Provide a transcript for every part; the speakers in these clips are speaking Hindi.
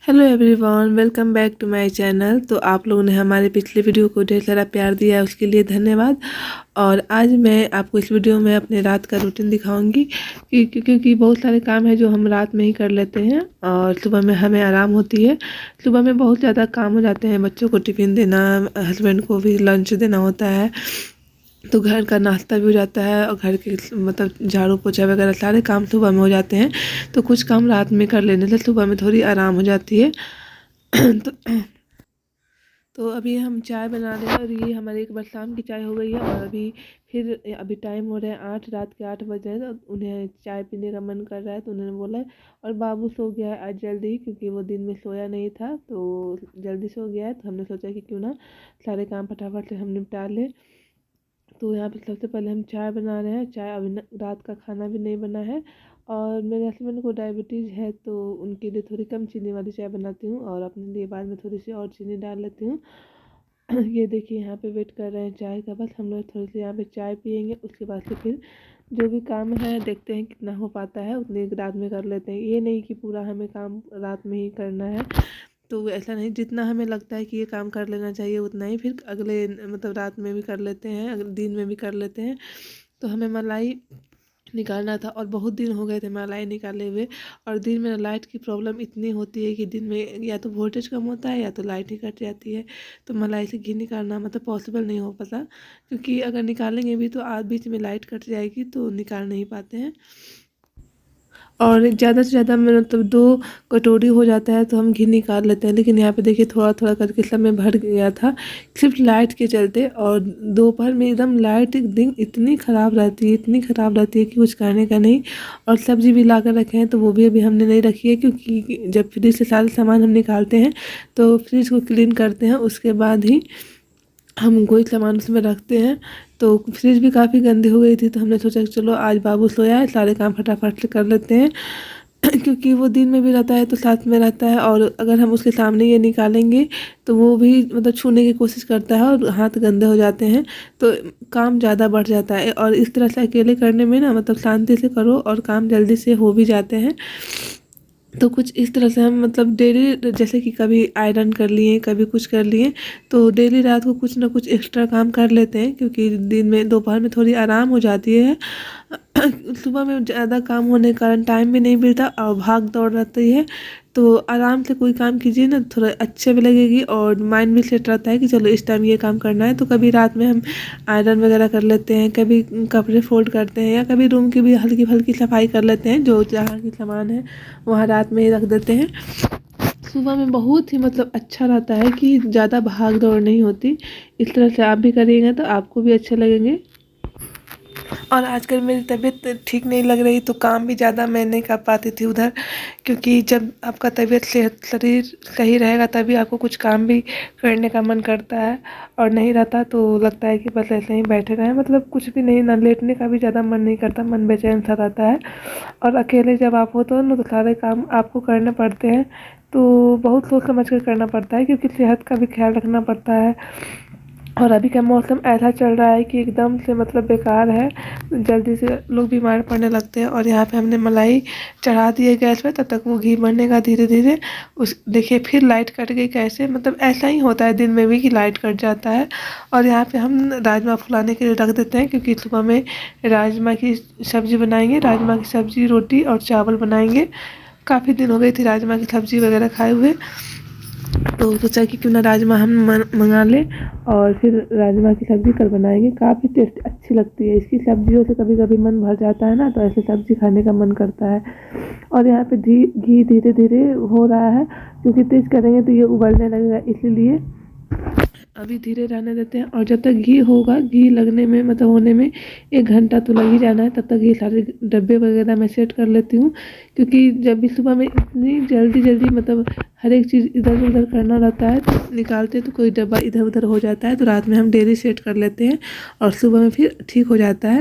Hello everyone, welcome back to my channel. तो आप लोगों ने हमारे पिछले वीडियो को ढेर सारा प्यार दिया है, उसके लिए धन्यवाद। और आज मैं आपको इस वीडियो में अपने रात का रूटीन दिखाऊंगी क्योंकि बहुत सारे काम हैं जो हम रात में ही कर लेते हैं और सुबह में हमें आराम होती है। सुबह में बहुत ज़्यादा काम हो जाते हैं, बच्चों को टिफ़िन देना, हस्बैंड को भी लंच देना होता है, तो घर का नाश्ता भी हो जाता है और घर के मतलब झाड़ू पोछा वगैरह सारे काम सुबह में हो जाते हैं। तो कुछ काम रात में कर लेने से सुबह में थोड़ी आराम हो जाती है। तो तो अभी हम चाय बना रहे हैं और ये हमारी एक बार शाम की चाय हो गई है और अभी टाइम हो रहा है 8, रात के 8 बज रहे हैं। तो उन्हें चाय पीने का मन कर रहा है तो उन्होंने बोला है। और बाबू सो गया है आज जल्दी ही, क्योंकि वो दिन में सोया नहीं था तो जल्दी सो गया है। तो हमने सोचा कि क्यों ना सारे काम फटाफट से हम निपटा लें। तो यहाँ पे सबसे पहले हम चाय बना रहे हैं। चाय अभी रात का खाना भी नहीं बना है और मेरे हस्बैंड को डायबिटीज़ है तो उनके लिए थोड़ी कम चीनी वाली चाय बनाती हूँ और अपने लिए बाद में थोड़ी सी और चीनी डाल लेती हूँ। ये देखिए यहाँ पे वेट कर रहे हैं चाय का। बस हम लोग थोड़ी सी यहाँ पे चाय पियेंगे, उसके बाद से फिर जो भी काम है देखते हैं कितना हो पाता है उतनी रात में कर लेते हैं। ये नहीं कि पूरा हमें काम रात में ही करना है, तो ऐसा नहीं, जितना हमें लगता है कि ये काम कर लेना चाहिए उतना ही फिर अगले मतलब रात में भी कर लेते हैं, अगले दिन में भी कर लेते हैं। तो हमें मलाई निकालना था और बहुत दिन हो गए थे मलाई निकाले हुए। और दिन में लाइट की प्रॉब्लम इतनी होती है कि दिन में या तो वोल्टेज कम होता है या तो लाइट ही कट जाती है। तो मलाई से घी निकालना मतलब पॉसिबल नहीं हो पाता, क्योंकि अगर निकालेंगे भी तो आज बीच में लाइट कट जाएगी तो निकाल नहीं पाते हैं। और ज़्यादा से ज़्यादा मतलब 2 कटोरी हो जाता है तो हम घी निकाल लेते हैं। लेकिन यहाँ पे देखिए थोड़ा थोड़ा करके सब में भर गया था सिर्फ लाइट के चलते। और दोपहर में एकदम लाइट एक दिन इतनी ख़राब रहती है, इतनी ख़राब रहती है कि कुछ कहने का नहीं। और सब्ज़ी भी ला कर रखे हैं तो वो भी अभी हमने नहीं रखी है, क्योंकि जब फ्रिज से सारे सामान हम निकालते हैं तो फ्रिज को क्लीन करते हैं, उसके बाद ही हम कोई सामान उसमें रखते हैं। तो फ्रिज भी काफ़ी गंदी हो गई थी तो हमने सोचा कि चलो आज बाबू सोया है, सारे काम फटाफट से कर लेते हैं। क्योंकि वो दिन में भी रहता है तो साथ में रहता है और अगर हम उसके सामने ये निकालेंगे तो वो भी मतलब छूने की कोशिश करता है और हाथ गंदे हो जाते हैं, तो काम ज़्यादा बढ़ जाता है। और इस तरह से अकेले करने में ना मतलब शांति से करो और काम जल्दी से हो भी जाते हैं। तो कुछ इस तरह से हम मतलब डेली, जैसे कि कभी आयरन कर लिए, कभी कुछ कर लिए, तो डेली रात को कुछ ना कुछ एक्स्ट्रा काम कर लेते हैं, क्योंकि दिन में दोपहर में थोड़ी आराम हो जाती है। सुबह में ज़्यादा काम होने के कारण टाइम भी नहीं मिलता और भाग दौड़ रहती है। तो आराम से कोई काम कीजिए ना, थोड़ा अच्छे भी लगेगी और माइंड भी सेट रहता है कि चलो इस टाइम ये काम करना है। तो कभी रात में हम आयरन वगैरह कर लेते हैं, कभी कपड़े फोल्ड करते हैं या कभी रूम की भी हल्की फुल्की सफाई कर लेते हैं, जो जहाँ की सामान है वहाँ रात में ही रख देते हैं। सुबह में बहुत ही मतलब अच्छा रहता है कि ज़्यादा भाग दौड़ नहीं होती। इस तरह से आप भी करिएगा तो आपको भी अच्छे लगेंगे। और आजकल मेरी तबीयत ठीक नहीं लग रही तो काम भी ज़्यादा मैं नहीं कर पाती थी उधर, क्योंकि जब आपका तबीयत सेहत शरीर सही रहेगा तभी आपको कुछ काम भी करने का मन करता है। और नहीं रहता तो लगता है कि बस ऐसे ही बैठे रहें, मतलब कुछ भी नहीं, ना लेटने का भी ज़्यादा मन नहीं करता, मन बेचैन सा रहता है। और अकेले जब आप हो तो ना तो सारे काम आपको करने पड़ते हैं, तो बहुत सोच समझ कर करना पड़ता है, क्योंकि सेहत का भी ख्याल रखना पड़ता है। और अभी का मौसम ऐसा चल रहा है कि एकदम से मतलब बेकार है, जल्दी से लोग बीमार पड़ने लगते हैं। और यहाँ पे हमने मलाई चढ़ा दी है गैस पे, तब तक वो घी बनेगा धीरे धीरे। उस देखिए फिर लाइट कट गई कैसे, मतलब ऐसा ही होता है दिन में भी कि लाइट कट जाता है। और यहाँ पे हम राजमा फुलाने के लिए रख देते हैं, क्योंकि सुबह में राजमा की सब्ज़ी बनाएंगे, राजमा की सब्ज़ी, रोटी और चावल बनाएंगे। काफ़ी दिन हो गई थी राजमा की सब्ज़ी वगैरह खाए हुए, तो सोचा कि क्यों ना राजमा हम मंगा लें और फिर राजमा की सब्ज़ी कल बनाएंगे। काफ़ी टेस्ट अच्छी लगती है इसकी सब्जियों से, कभी कभी मन भर जाता है ना तो ऐसे सब्ज़ी खाने का मन करता है। और यहाँ पे घी धीरे धीरे हो रहा है, क्योंकि तेज़ करेंगे तो ये उबलने लगेगा, इसीलिए अभी धीरे रहने देते हैं। और जब तक घी होगा, घी लगने में मतलब होने में 1 घंटा तो लग ही जाना है, तब तक ये सारे डब्बे वगैरह मैं सेट कर लेती हूँ। क्योंकि जब भी सुबह में इतनी जल्दी जल्दी मतलब हर एक चीज़ इधर उधर करना रहता है तो निकालते तो कोई डब्बा इधर उधर हो जाता है, तो रात में हम डेली सेट कर लेते हैं और सुबह में फिर ठीक हो जाता है,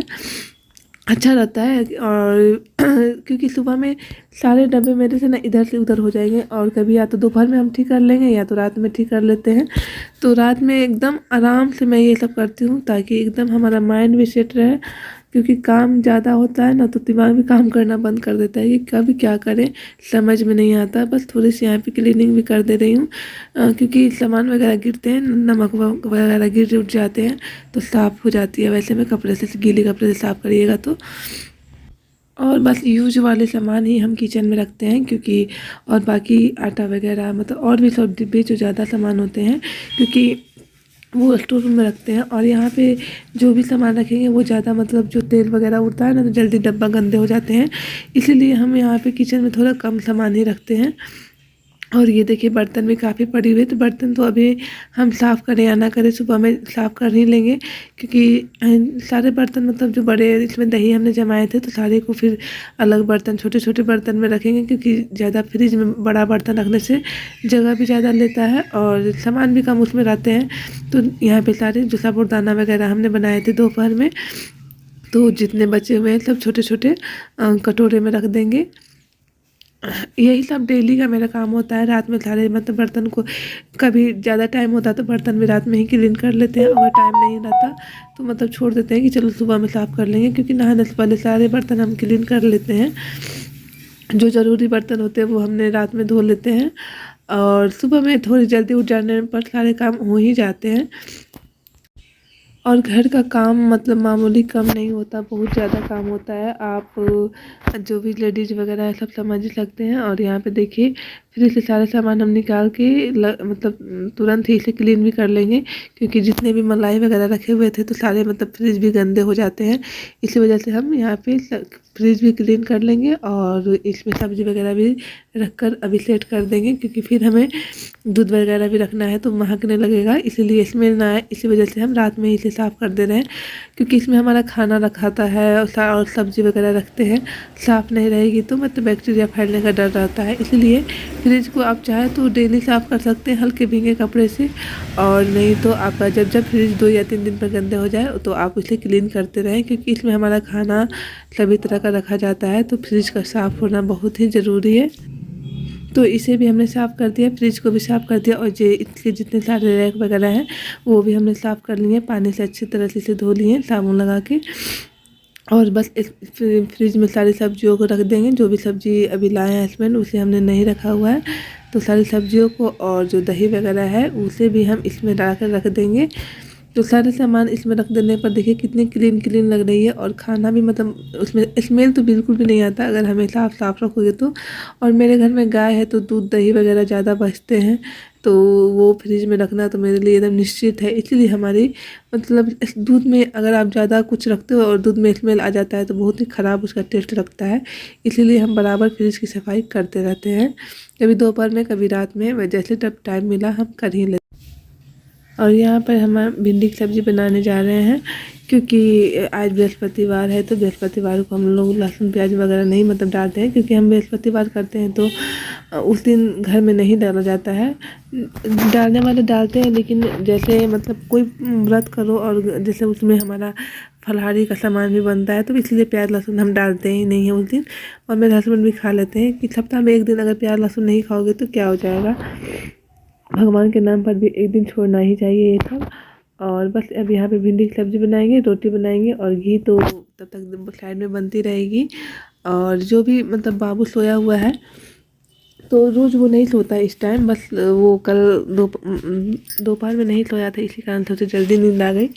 अच्छा रहता है। और क्योंकि सुबह में सारे डब्बे मेरे से ना इधर से उधर हो जाएंगे और कभी या तो दोपहर में हम ठीक कर लेंगे या तो रात में ठीक कर लेते हैं। तो रात में एकदम आराम से मैं ये सब करती हूँ ताकि एकदम हमारा माइंड भी सेट रहे, क्योंकि काम ज़्यादा होता है ना तो दिमाग भी काम करना बंद कर देता है कि कभी क्या करें समझ में नहीं आता। बस थोड़ी सी यहाँ पे क्लीनिंग भी कर दे रही हूँ क्योंकि सामान वगैरह गिरते हैं, नमक वगैरह गिर उठ जाते हैं तो साफ़ हो जाती है। वैसे में कपड़े से, गीले कपड़े से साफ़ करिएगा तो। और बस यूज वाले सामान ही हम किचन में रखते हैं क्योंकि और बाकी आटा वगैरह मतलब और भी सब डिब्बे जो ज़्यादा सामान होते हैं क्योंकि वो स्टोर रूम में रखते हैं। और यहाँ पे जो भी सामान रखेंगे वो ज़्यादा मतलब जो तेल वगैरह उड़ता है ना तो जल्दी डब्बा गंदे हो जाते हैं, इसीलिए हम यहाँ पे किचन में थोड़ा कम सामान ही रखते हैं। और ये देखिए बर्तन भी काफ़ी पड़ी हुई है, तो बर्तन तो अभी हम साफ़ करें या ना करें सुबह में साफ़ कर ही लेंगे क्योंकि सारे बर्तन मतलब जो बड़े इसमें दही हमने जमाए थे तो सारे को फिर अलग बर्तन, छोटे छोटे बर्तन में रखेंगे क्योंकि ज़्यादा फ्रिज में बड़ा बर्तन रखने से जगह भी ज़्यादा लेता है और सामान भी कम उसमें रहते हैं। तो यहाँ पे सारे जो साबुदाना वगैरह हमने बनाए थे दोपहर में, तो जितने बचे हुए हैं सब छोटे छोटे कटोरे में रख देंगे। यही सब डेली का मेरा काम होता है। रात में सारे मतलब बर्तन को, कभी ज़्यादा टाइम होता है तो बर्तन भी रात में ही क्लीन कर लेते हैं, अगर टाइम नहीं रहता तो मतलब छोड़ देते हैं कि चलो सुबह में साफ़ कर लेंगे क्योंकि नहाने से पहले सारे बर्तन हम क्लीन कर लेते हैं। जो ज़रूरी बर्तन होते हैं वो हमने रात में धो लेते हैं और सुबह में थोड़ी जल्दी उठ जाने पर सारे काम हो ही जाते हैं। और घर का काम मतलब मामूली कम नहीं होता, बहुत ज़्यादा काम होता है। आप जो भी लेडीज़ वगैरह है सब समझ ही सकते हैं। और यहाँ पे देखिए फिर से सारे सामान हम निकाल के मतलब तुरंत ही इसे क्लीन भी कर लेंगे क्योंकि जितने भी मलाई वगैरह रखे हुए थे तो सारे मतलब फ्रिज भी गंदे हो जाते हैं। इसी वजह से हम यहाँ पे फ्रिज भी क्लीन कर लेंगे और इसमें सब्ज़ी वगैरह भी रख कर अभी सेट कर देंगे क्योंकि फिर हमें दूध वगैरह भी रखना है तो महकने लगेगा, इसीलिए स्मेल ना आए, इसी वजह से हम रात में इसे साफ़ कर दे रहे हैं क्योंकि इसमें हमारा खाना रखाता है और सब्ज़ी वगैरह रखते हैं। साफ़ नहीं रहेगी तो मतलब बैक्टीरिया फैलने का डर रहता है, इसलिए फ्रिज को आप चाहे तो डेली साफ़ कर सकते हैं हल्के भीगे कपड़े से। और नहीं तो आप जब जब फ्रिज 2 या 3 दिन पर गंदे हो जाए तो आप उसे क्लीन करते रहें क्योंकि इसमें हमारा खाना सभी तरह का रखा जाता है, तो फ्रिज का साफ़ होना बहुत ही ज़रूरी है। तो इसे भी हमने साफ़ कर दिया, फ्रिज को भी साफ़ कर दिया और जो इसके जितने सारे रैक वगैरह हैं वो भी हमने साफ़ कर लिए, पानी से अच्छी तरह से इसे धो लिए साबुन लगा के। और बस इस फ्रिज में सारी सब्जियों को रख देंगे, जो भी सब्ज़ी अभी लाए हैं हस्बैंड उसे हमने नहीं रखा हुआ है, तो सारी सब्जियों को और जो दही वगैरह है उसे भी हम इसमें डाल कर रख देंगे। तो सारे सामान इसमें रख देने पर देखिए कितनी क्लीन क्लीन लग रही है और खाना भी मतलब उसमें स्मेल तो बिल्कुल भी नहीं आता अगर हमेशा आप साफ़ रखोगे तो। और मेरे घर में गाय है तो दूध दही वगैरह ज़्यादा बचते हैं, तो वो फ्रिज में रखना तो मेरे लिए एकदम निश्चित है। इसलिए हमारी मतलब इस दूध में अगर आप ज़्यादा कुछ रखते हो और दूध में स्मेल आ जाता है तो बहुत ही ख़राब उसका टेस्ट लगता है, इसीलिए हम बराबर फ्रिज की सफाई करते रहते हैं, कभी दोपहर में कभी रात में, जैसे जब टाइम मिला हम कर ही लेते। और यहाँ पर हम भिंडी की सब्ज़ी बनाने जा रहे हैं क्योंकि आज बृहस्पतिवार है, तो बृहस्पतिवार को हम लोग लहसुन प्याज वगैरह नहीं मतलब डालते हैं क्योंकि हम बृहस्पतिवार करते हैं तो उस दिन घर में नहीं डाला जाता है। डालने वाले डालते हैं लेकिन जैसे मतलब कोई व्रत करो और जैसे उसमें हमारा फलाहारी का सामान भी बनता है तो इसलिए प्याज लहसुन हम डालते ही नहीं हैं उस दिन। और मेरे हस्बैंड भी खा लेते हैं कि सप्ताह में एक दिन अगर प्याज लहसुन नहीं खाओगे तो क्या हो जाएगा, भगवान के नाम पर भी एक दिन छोड़ना ही चाहिए ये सब। और बस अब यहाँ पे भिंडी की सब्ज़ी बनाएंगे, रोटी बनाएंगे और घी तो तब तक साइड में बनती रहेगी। और जो भी मतलब बाबू सोया हुआ है तो रोज़ वो नहीं सोता है इस टाइम, बस वो कल दोपहर में नहीं सोया था इसी कारण से उसे जल्दी नींद आ गई।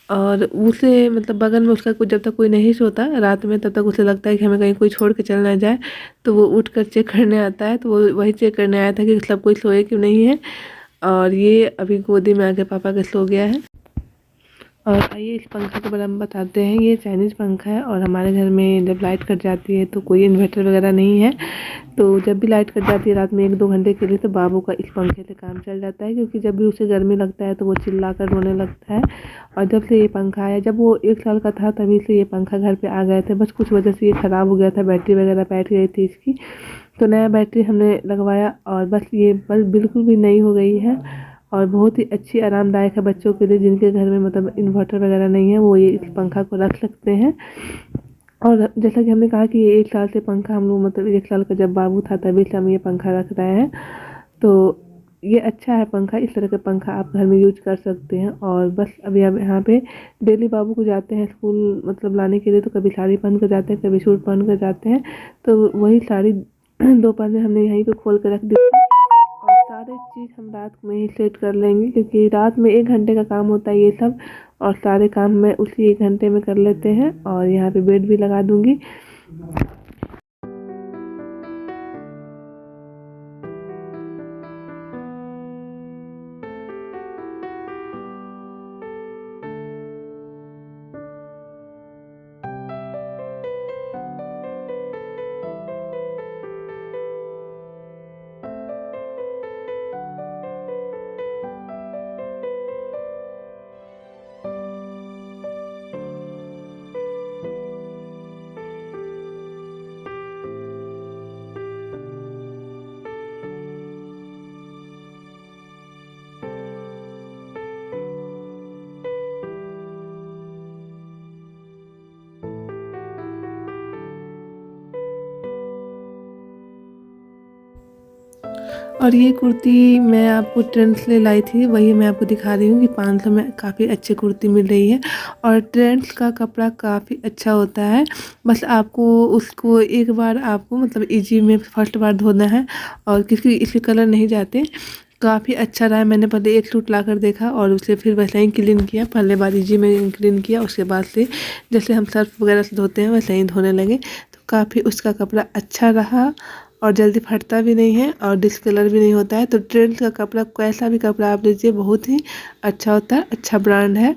और उसे मतलब बगल में उसका कुछ जब तक कोई नहीं सोता रात में तब तक उसे लगता है कि हमें कहीं कोई छोड़ के चल ना जाए, तो वो उठ कर चेक करने आता है, तो वो वही चेक करने आया था कि सब कोई सोए क्यों नहीं है। और ये अभी गोदी में आके पापा के सो गया है। और आइए इस पंखा के बारे में बताते हैं। ये चाइनीज़ पंखा है और हमारे घर में जब लाइट कट जाती है तो कोई इन्वर्टर वगैरह नहीं है, तो जब भी लाइट कट जाती है रात में 1-2 घंटे के लिए तो बाबू का इस पंखे से काम चल जाता है क्योंकि जब भी उसे गर्मी लगता है तो वो चिल्ला कर रोने लगता है। और जब से ये पंखा आया, जब वो 1 साल का था तभी से ये पंखा घर पे आ गए थे, बस कुछ वजह से ये ख़राब हो गया था, बैटरी वगैरह बैठ गई थी इसकी, तो नया बैटरी हमने लगवाया और बस ये बस बिल्कुल भी नई हो गई है और बहुत ही अच्छी आरामदायक है बच्चों के लिए जिनके घर में मतलब इन्वर्टर वगैरह नहीं है, वो ये इस पंखा को रख सकते हैं। और जैसा कि हमने कहा कि ये 1 साल से पंखा हम लोग मतलब 1 साल का जब बाबू था तभी से हम ये पंखा रख रहे हैं। तो ये अच्छा है पंखा, इस तरह का पंखा आप घर में यूज कर सकते हैं। और बस अभी अब यहाँ पे डेली बाबू को जाते हैं स्कूल मतलब लाने के लिए, तो कभी साड़ी पहन कर जाते हैं, कभी सूट पहन कर जाते हैं। तो वही साड़ी दोपहर में हमने यहीं पे खोल कर रख दी थी। और सारे चीज़ हम रात में ही सेट कर लेंगे, क्योंकि रात में 1 घंटे का काम होता है ये सब, और सारे काम मैं उसी 1 घंटे में कर लेते हैं। और यहाँ पे बेड भी लगा दूँगी। और ये कुर्ती मैं आपको ट्रेंड्स से लाई थी, वही मैं आपको दिखा रही हूँ कि 500 में काफ़ी अच्छी कुर्ती मिल रही है। और ट्रेंड्स का कपड़ा काफ़ी अच्छा होता है, बस आपको उसको एक बार आपको मतलब इजी में फर्स्ट बार धोना है, और क्योंकि इसके कलर नहीं जाते। काफ़ी अच्छा रहा है। मैंने पहले एक सूट ला कर देखा और उसे फिर वैसे ही क्लीन किया, पहले बार इजी में क्लीन किया, उसके बाद से जैसे हम सर्फ वगैरह से धोते हैं वैसे ही धोने लगे। तो काफ़ी उसका कपड़ा अच्छा रहा, और जल्दी फटता भी नहीं है, और डिसकलर भी नहीं होता है। तो ट्रेंड्स का कपड़ा, कैसा भी कपड़ा आप लीजिए, बहुत ही अच्छा होता है, अच्छा ब्रांड है।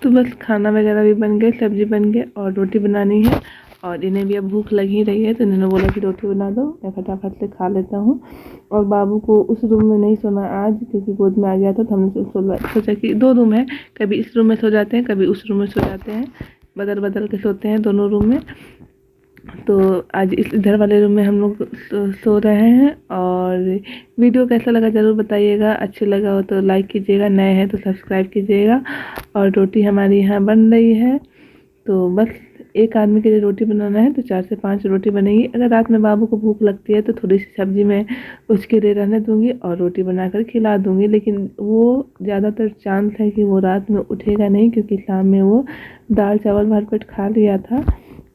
तो बस खाना वगैरह भी बन गए, सब्जी बन गई, और रोटी बनानी है। और इन्हें भी अब भूख लग ही रही है, तो इन्होंने बोला कि रोटी बना दो, मैं फटाफट से खा लेता हूँ। और बाबू को उस रूम में नहीं सोना आज, क्योंकि गोद में आ गया था, तो हमने सोचा कि 2 रूम है, कभी इस रूम में सो जाते हैं, कभी उस रूम में सो जाते हैं, बदल बदल के सोते हैं दोनों रूम में। तो आज इस इधर वाले रूम में हम लोग सो रहे हैं। और वीडियो कैसा लगा ज़रूर बताइएगा, अच्छा लगा हो तो लाइक कीजिएगा, नए हैं तो सब्सक्राइब कीजिएगा। और रोटी हमारी यहाँ बन रही है, तो बस एक आदमी के लिए रोटी बनाना है, तो 4 से 5 रोटी बनेगी। अगर रात में बाबू को भूख लगती है तो थोड़ी सी सब्जी मैं उसके लिए रहने दूँगी और रोटी बनाकर खिला दूँगी। लेकिन वो ज़्यादातर चांस है कि वो रात में उठेगा नहीं, क्योंकि शाम में वो दाल चावल भरपेट खा लिया था।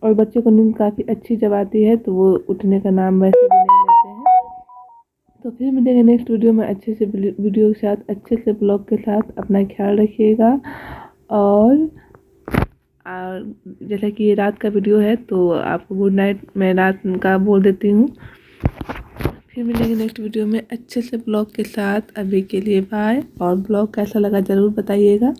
और बच्चों को नींद काफ़ी अच्छी जब आती है तो वो उठने का नाम वैसे भी नहीं लेते हैं। तो फिर मिलेंगे नेक्स्ट वीडियो में अच्छे से वीडियो के साथ, अच्छे से ब्लॉग के साथ। अपना ख्याल रखिएगा। और जैसा कि ये रात का वीडियो है, तो आपको गुड नाइट मैं रात का बोल देती हूँ। फिर मिलेंगे नेक्स्ट वीडियो में अच्छे से ब्लॉग के साथ। अभी के लिए बाय। और ब्लॉग कैसा लगा ज़रूर बताइएगा।